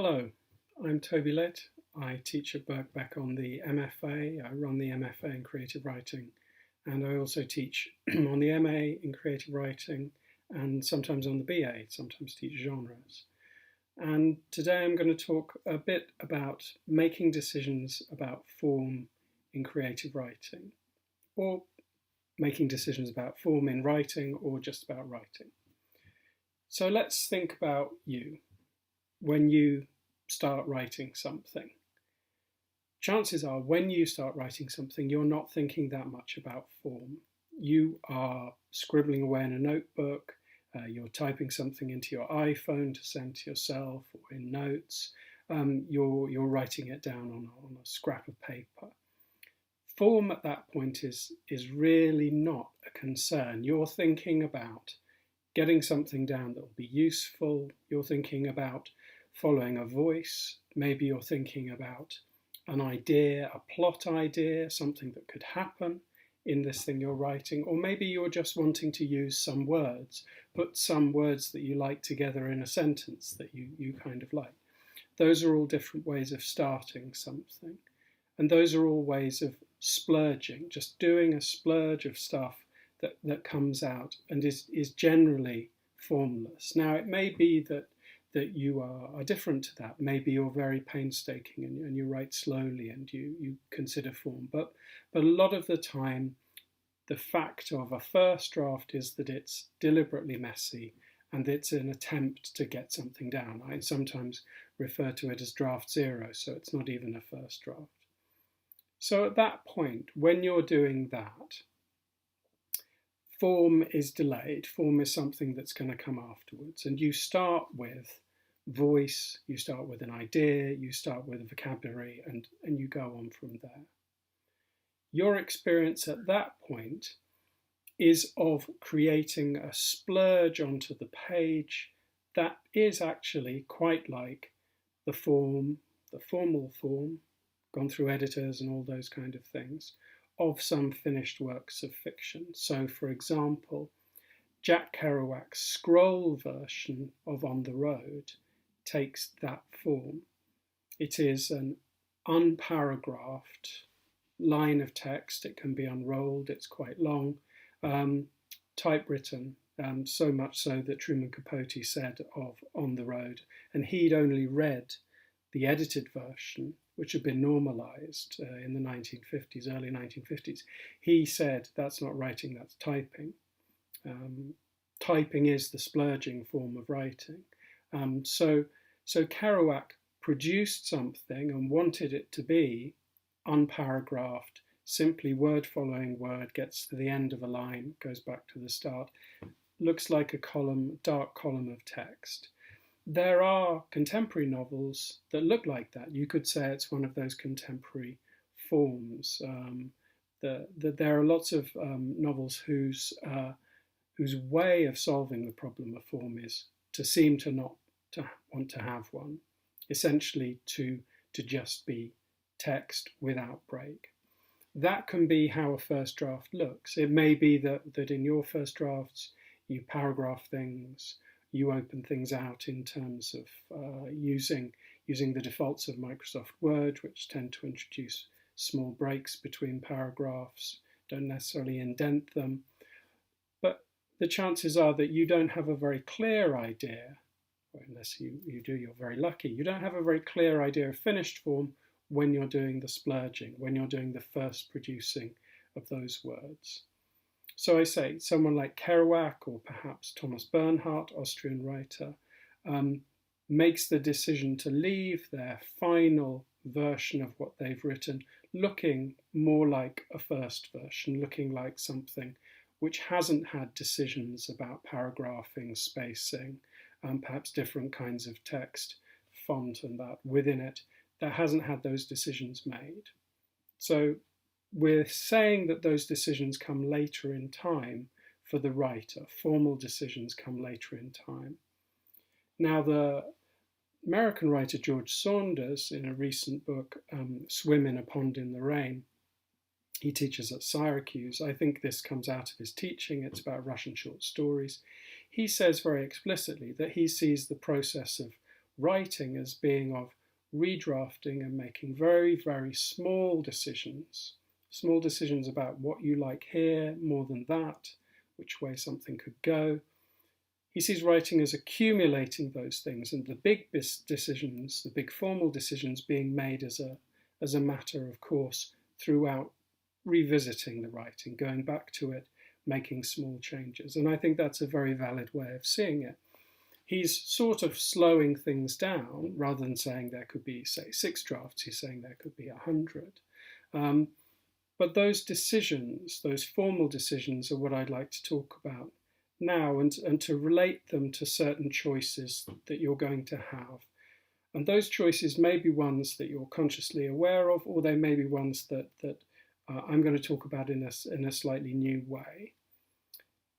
Hello, I'm Toby Litt. I teach at Birkbeck on the MFA. I run the MFA in creative writing, and I also teach on the MA in creative writing and sometimes on the BA, sometimes teach genres. And today I'm going to talk a bit about making decisions about form in creative writing, or making decisions about form in writing, or just about writing. So let's think about you. When you start writing something, chances are when you start writing something, you're not thinking that much about form. You are scribbling away in a notebook, you're typing something into your iPhone to send to yourself or in notes, you're writing it down on a scrap of paper. Form at that point is really not a concern. You're thinking about getting something down that will be useful. You're thinking about following a voice. Maybe you're thinking about an idea, a plot idea, something that could happen in this thing you're writing. Or maybe you're just wanting to use some words, put some words that you like together in a sentence that you kind of like. Those are all different ways of starting something. And those are all ways of splurging, just doing a splurge of stuff that comes out and is generally formless. Now, it may be that you are different to that. Maybe you're very painstaking and you write slowly and you consider form. But a lot of the time, the fact of a first draft is that it's deliberately messy and it's an attempt to get something down. I sometimes refer to it as draft zero, so it's not even a first draft. So at that point, when you're doing that, form is delayed. Form is something that's going to come afterwards. And you start with voice, you start with an idea, you start with a vocabulary, and you go on from there. Your experience at that point is of creating a splurge onto the page that is actually quite like the formal form, gone through editors and all those kind of things, of some finished works of fiction. So, for example, Jack Kerouac's scroll version of On the Road takes that form. It is an unparagraphed line of text. It can be unrolled, it's quite long, typewritten, so much so that Truman Capote said of On the Road, and he'd only read the edited version, which had been normalized in the 1950s, early 1950s. He said, that's not writing, that's typing. Typing is the splurging form of writing. So Kerouac produced something and wanted it to be unparagraphed, simply word following word, gets to the end of a line, goes back to the start, looks like a column, dark column of text. There are contemporary novels that look like that. You could say it's one of those contemporary forms. There are lots of novels whose way of solving the problem of form is to seem to not to want to have one, essentially to just be text without break. That can be how a first draft looks. It may be that in your first drafts you paragraph things, you open things out in terms of using the defaults of Microsoft Word, which tend to introduce small breaks between paragraphs, don't necessarily indent them. But the chances are that you don't have a very clear idea, or unless you do, you're very lucky, you don't have a very clear idea of finished form when you're doing the splurging, when you're doing the first producing of those words. So I say, someone like Kerouac or perhaps Thomas Bernhardt, Austrian writer, makes the decision to leave their final version of what they've written looking more like a first version, looking like something which hasn't had decisions about paragraphing, spacing, perhaps different kinds of text, font and that within it, that hasn't had those decisions made. So we're saying that those decisions come later in time for the writer. Formal decisions come later in time. Now, the American writer George Saunders, in a recent book, Swim in a Pond in the Rain, he teaches at Syracuse. I think this comes out of his teaching. It's about Russian short stories. He says very explicitly that he sees the process of writing as being of redrafting and making very, very small decisions about what you like here, more than that, which way something could go. He sees writing as accumulating those things, and the big decisions, the big formal decisions, being made as a matter of course throughout revisiting the writing, going back to it, making small changes. And I think that's a very valid way of seeing it. He's sort of slowing things down. Rather than saying there could be, say, 6 drafts, he's saying there could be 100. But those decisions, those formal decisions, are what I'd like to talk about now, and to relate them to certain choices that you're going to have. And those choices may be ones that you're consciously aware of, or they may be ones that I'm going to talk about in a slightly new way.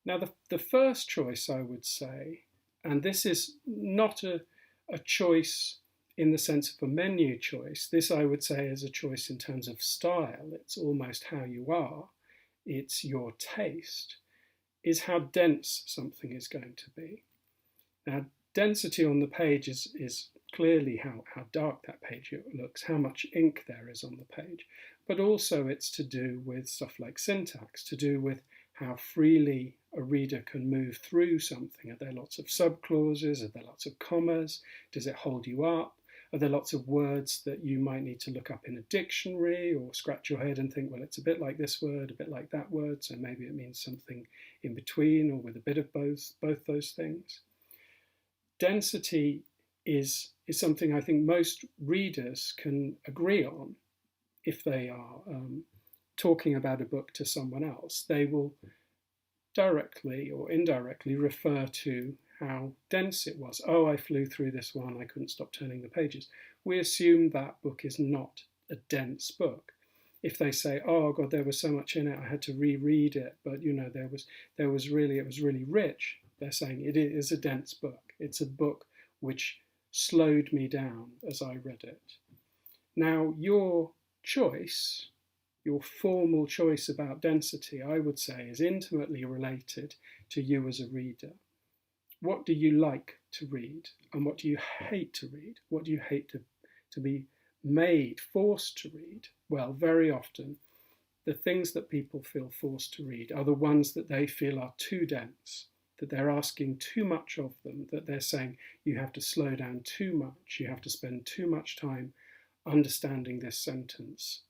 Now, the first choice, I would say, and this is not a choice in the sense of a menu choice. This, I would say, is a choice in terms of style. It's almost how you are. It's your taste, is how dense something is going to be. Now, density on the page is clearly how dark that page looks, how much ink there is on the page. But also it's to do with stuff like syntax, to do with how freely a reader can move through something. Are there lots of subclauses? Are there lots of commas? Does it hold you up? Are there lots of words that you might need to look up in a dictionary or scratch your head and think, well, it's a bit like this word, a bit like that word, so maybe it means something in between or with a bit of both those things? Density is something I think most readers can agree on. If they are talking about a book to someone else, they will directly or indirectly refer to how dense it was. Oh, I flew through this one, I couldn't stop turning the pages. We assume that book is not a dense book. If they say, oh God, there was so much in it, I had to reread it, but you know, it was really rich, they're saying it is a dense book. It's a book which slowed me down as I read it. Now, your choice, your formal choice about density, I would say, is intimately related to you as a reader. What do you like to read, and what do you hate to read? What do you hate to be made, forced to read? Well, very often, the things that people feel forced to read are the ones that they feel are too dense, that they're asking too much of them, that they're saying you have to slow down too much, you have to spend too much time understanding this sentence,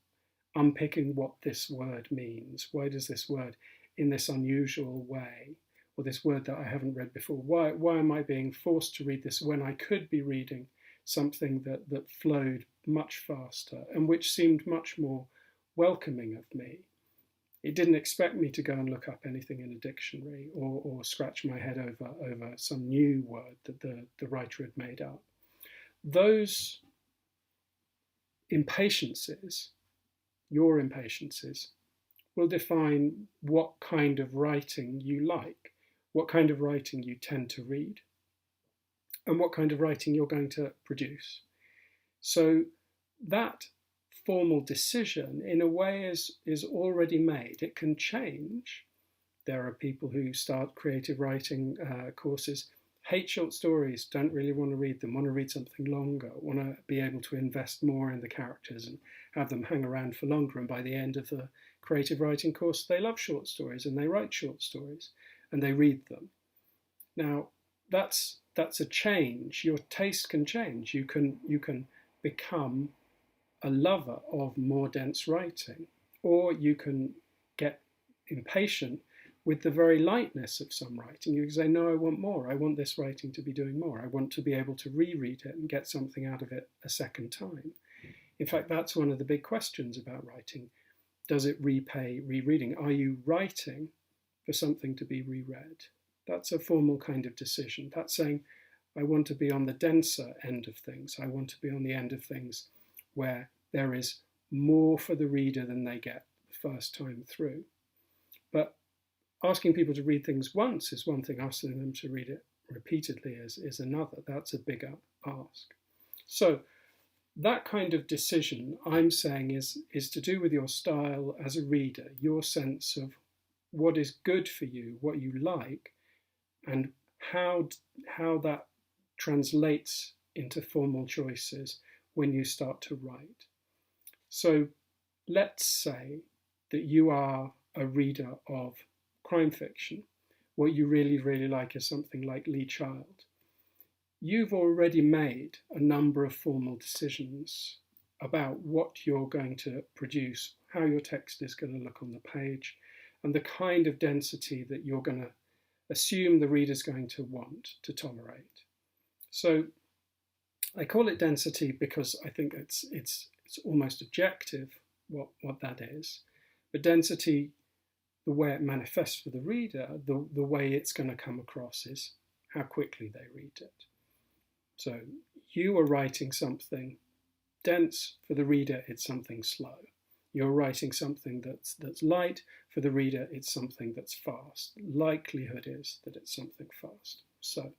unpicking what this word means. Why does this word, in this unusual way, or this word that I haven't read before, why am I being forced to read this when I could be reading something that flowed much faster and which seemed much more welcoming of me? It didn't expect me to go and look up anything in a dictionary or scratch my head over some new word that the writer had made up. Those impatiences, your impatiences, will define what kind of writing you like, what kind of writing you tend to read, and what kind of writing you're going to produce. So that formal decision, in a way, is already made. It can change. There are people who start creative writing courses, hate short stories, don't really want to read them, want to read something longer, want to be able to invest more in the characters and have them hang around for longer. And by the end of the creative writing course, they love short stories and they write short stories and they read them. Now, that's a change. Your taste can change. You can become a lover of more dense writing, or you can get impatient with the very lightness of some writing. You can say, no, I want more. I want this writing to be doing more. I want to be able to reread it and get something out of it a second time. In fact, that's one of the big questions about writing. Does it repay rereading? Are you writing for something to be reread? That's a formal kind of decision. That's saying, I want to be on the denser end of things. I want to be on the end of things where there is more for the reader than they get the first time through. But asking people to read things once is one thing, asking them to read it repeatedly is another. That's a bigger ask. So that kind of decision, I'm saying, is to do with your style as a reader, your sense of what is good for you, what you like, and how that translates into formal choices when you start to write. So let's say that you are a reader of crime fiction. What you really, really like is something like Lee Child. You've already made a number of formal decisions about what you're going to produce, how your text is going to look on the page, and the kind of density that you're going to assume the reader's going to want to tolerate. So I call it density because I think it's almost objective what that is. But density, the way it manifests for the reader, the way it's going to come across is how quickly they read it. So you are writing something dense, for the reader it's something slow. You're writing something that's light, for the reader it's something that's fast. Likelihood is that it's something fast. So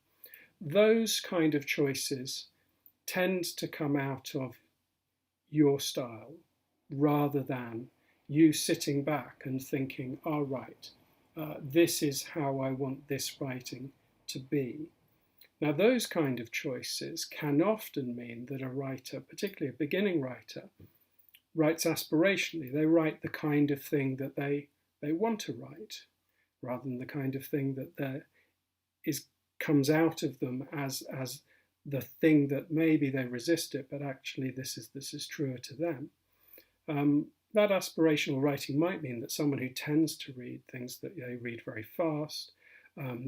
those kind of choices tend to come out of your style rather than you sitting back and thinking, all right, this is how I want this writing to be. Now, those kind of choices can often mean that a writer, particularly a beginning writer, writes aspirationally. They write the kind of thing that they want to write, rather than the kind of thing that comes out of them as the thing that maybe they resist it, but actually this is truer to them. That aspirational writing might mean that someone who tends to read things that they read very fast,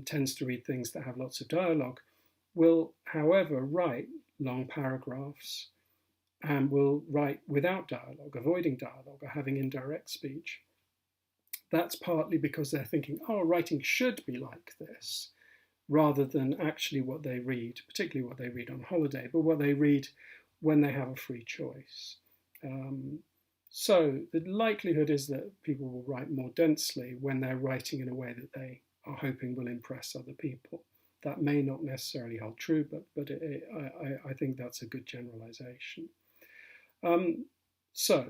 tends to read things that have lots of dialogue, will, however, write long paragraphs and will write without dialogue, avoiding dialogue, or having indirect speech. That's partly because they're thinking, oh, writing should be like this, rather than actually what they read, particularly what they read on holiday, but what they read when they have a free choice. So the likelihood is that people will write more densely when they're writing in a way that they are hoping will impress other people. That may not necessarily hold true, but I think that's a good generalization. So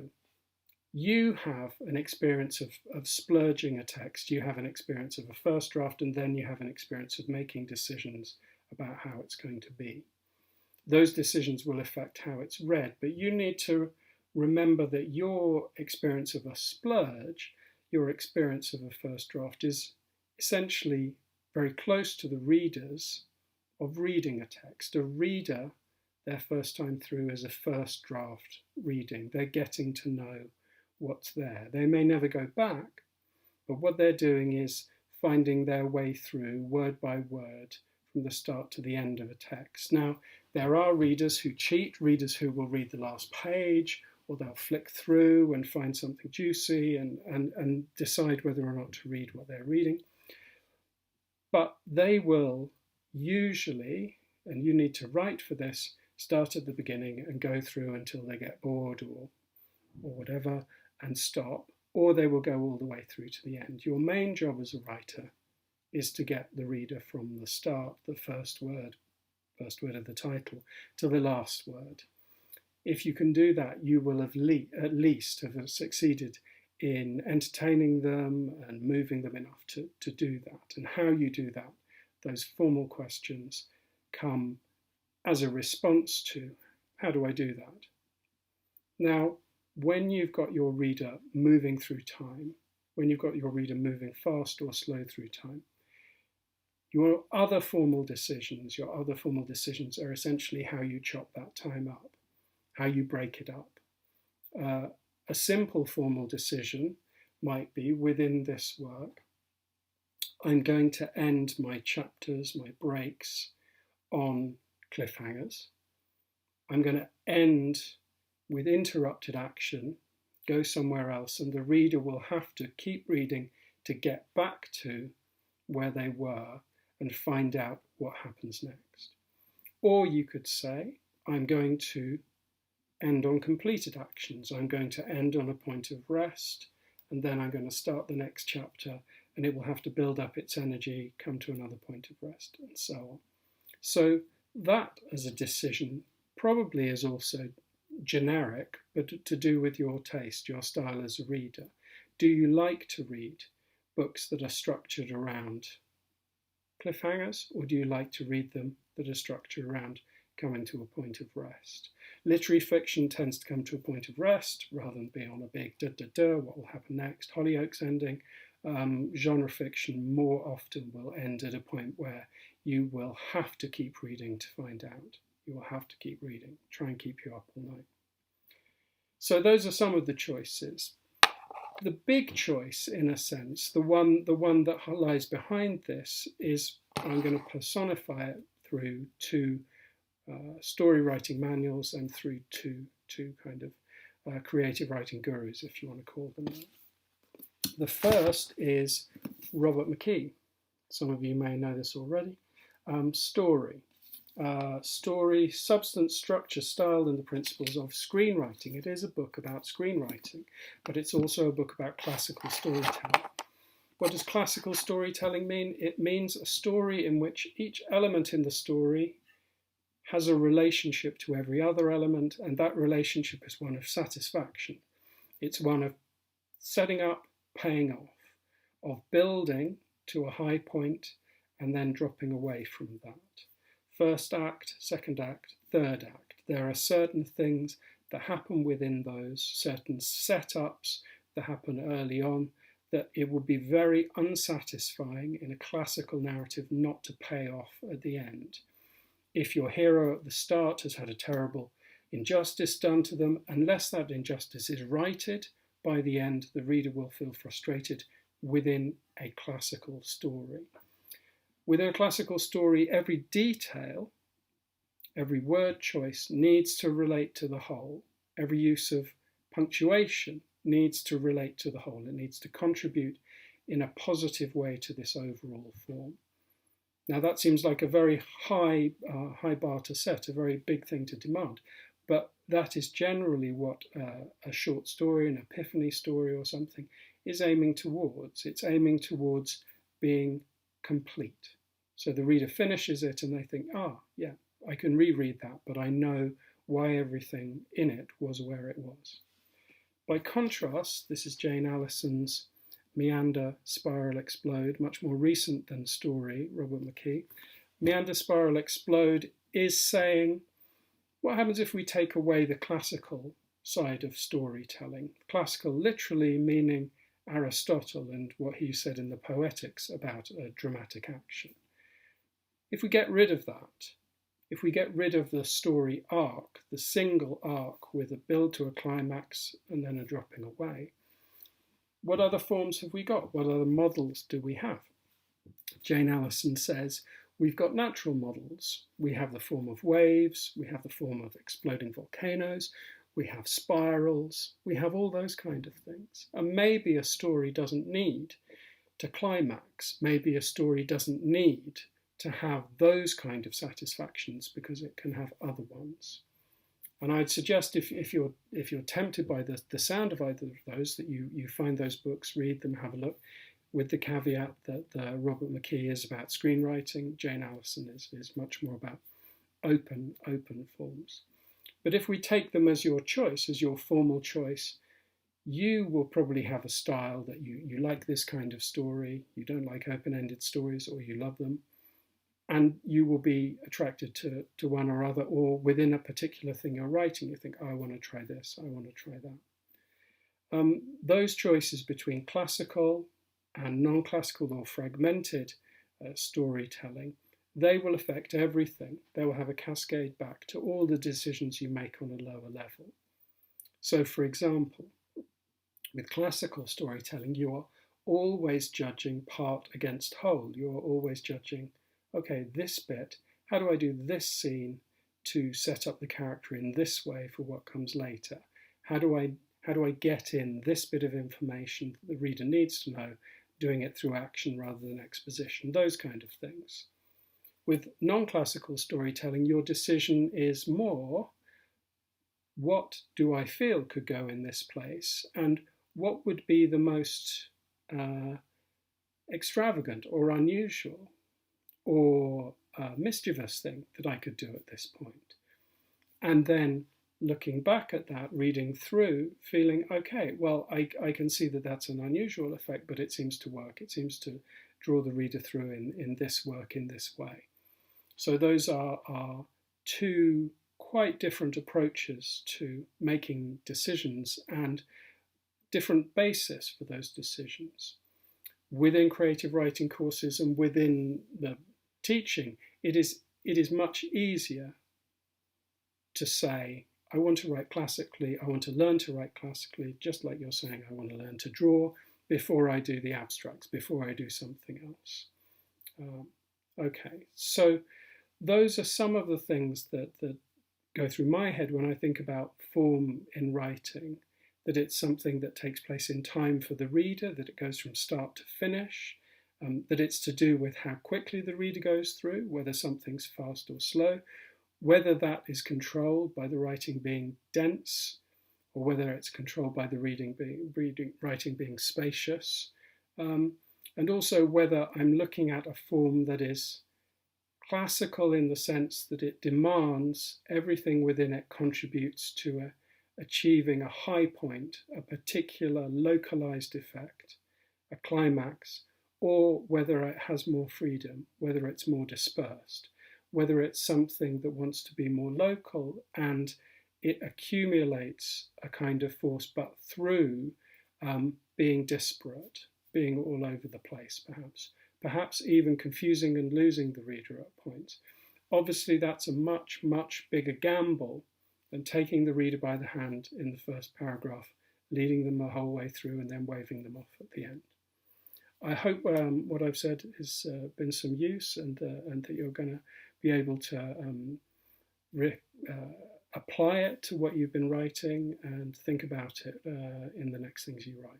you have an experience of splurging a text, you have an experience of a first draft, and then you have an experience of making decisions about how it's going to be. Those decisions will affect how it's read, but you need to remember that your experience of a splurge, your experience of a first draft, is essentially very close to the readers of reading a text. A reader, their first time through, is a first draft reading. They're getting to know what's there. They may never go back, but what they're doing is finding their way through word by word from the start to the end of a text. Now, there are readers who cheat, readers who will read the last page, or they'll flick through and find something juicy and decide whether or not to read what they're reading. But they will usually, and you need to write for this, start at the beginning and go through until they get bored or whatever and stop, or they will go all the way through to the end. Your main job as a writer is to get the reader from the start, the first word of the title, to the last word. If you can do that, you will at least have succeeded in entertaining them and moving them enough to do that. And how you do that, those formal questions come as a response to, how do I do that? Now, when you've got your reader moving through time, when you've got your reader moving fast or slow through time, your other formal decisions are essentially how you chop that time up, how you break it up. A simple formal decision might be, within this work, I'm going to end my chapters, my breaks, on cliffhangers. I'm going to end with interrupted action, go somewhere else, and the reader will have to keep reading to get back to where they were and find out what happens next. Or you could say, I'm going to end on completed actions. I'm going to end on a point of rest, and then I'm going to start the next chapter, and it will have to build up its energy, come to another point of rest, and so on. So that as a decision probably is also generic, but to do with your taste, your style as a reader. Do you like to read books that are structured around cliffhangers, or do you like to read them that are structured around coming to a point of rest. Literary fiction tends to come to a point of rest rather than be on a big what will happen next, Hollyoaks ending. Genre fiction more often will end at a point where you will have to keep reading to find out. You will have to keep reading, try and keep you up all night. So those are some of the choices. The big choice, in a sense, the one that lies behind this is, I'm going to personify it through two story writing manuals and through two kind of creative writing gurus, if you want to call them that. The first is Robert McKee. Some of you may know this already. Story, substance, structure, style, and the principles of screenwriting. It is a book about screenwriting, but it's also a book about classical storytelling. What does classical storytelling mean? It means a story in which each element in the story has a relationship to every other element, and that relationship is one of satisfaction. It's one of setting up, paying off, of building to a high point and then dropping away from that. First act, second act, third act. There are certain things that happen within those, certain setups that happen early on, that it would be very unsatisfying in a classical narrative not to pay off at the end. If your hero at the start has had a terrible injustice done to them, unless that injustice is righted, by the end the reader will feel frustrated within a classical story. Within a classical story, every detail, every word choice needs to relate to the whole. Every use of punctuation needs to relate to the whole. It needs to contribute in a positive way to this overall form. Now that seems like a very high bar to set, a very big thing to demand, but that is generally what a short story, an epiphany story or something, is aiming towards. It's aiming towards being complete. So the reader finishes it and they think, yeah, I can reread that, but I know why everything in it was where it was. By contrast, this is Jane Allison's Meander, Spiral, Explode, much more recent than Story, Robert McKee. Meander, Spiral, Explode is saying, what happens if we take away the classical side of storytelling? Classical literally meaning Aristotle and what he said in the Poetics about dramatic action. If we get rid of that, if we get rid of the story arc, the single arc with a build to a climax and then a dropping away, what other forms have we got? What other models do we have? Jane Allison says, we've got natural models. We have the form of waves, we have the form of exploding volcanoes, we have spirals, we have all those kind of things. And maybe a story doesn't need to climax. Maybe a story doesn't need to have those kind of satisfactions because it can have other ones. And I'd suggest if you're tempted by the sound of either of those, that you find those books, read them, have a look, with the caveat that Robert McKee is about screenwriting, Jane Allison is much more about open forms. But if we take them as your choice, as your formal choice, you will probably have a style that you like this kind of story, you don't like open-ended stories, or you love them. And you will be attracted to one or other, or within a particular thing you're writing, you think, I want to try this, I want to try that. Those choices between classical and non-classical or fragmented storytelling, they will affect everything. They will have a cascade back to all the decisions you make on a lower level. So, for example, with classical storytelling, you are always judging part against whole. You are always judging, okay, this bit, how do I do this scene to set up the character in this way for what comes later? How do I get in this bit of information that the reader needs to know, doing it through action rather than exposition, those kind of things. With non-classical storytelling, your decision is more, what do I feel could go in this place, and what would be the most extravagant or unusual or mischievous thing that I could do at this point. And then looking back at that, reading through, feeling, okay, well, I can see that that's an unusual effect, but it seems to work. It seems to draw the reader through in this work in this way. So those are two quite different approaches to making decisions and different basis for those decisions. Within creative writing courses and within the teaching, it is much easier to say, I want to write classically, I want to learn to write classically, just like you're saying, I want to learn to draw before I do the abstracts, before I do something else. Okay, so those are some of the things that go through my head when I think about form in writing, that it's something that takes place in time for the reader, that it goes from start to finish, that it's to do with how quickly the reader goes through, whether something's fast or slow, whether that is controlled by the writing being dense, or whether it's controlled by the writing being spacious, and also whether I'm looking at a form that is classical in the sense that it demands everything within it contributes to achieving a high point, a particular localized effect, a climax, or whether it has more freedom, whether it's more dispersed, whether it's something that wants to be more local and it accumulates a kind of force, but through being disparate, being all over the place, perhaps even confusing and losing the reader at points. Obviously, that's a much, much bigger gamble than taking the reader by the hand in the first paragraph, leading them the whole way through and then waving them off at the end. I hope what I've said has been some use and that you're going to be able to apply it to what you've been writing and think about it in the next things you write.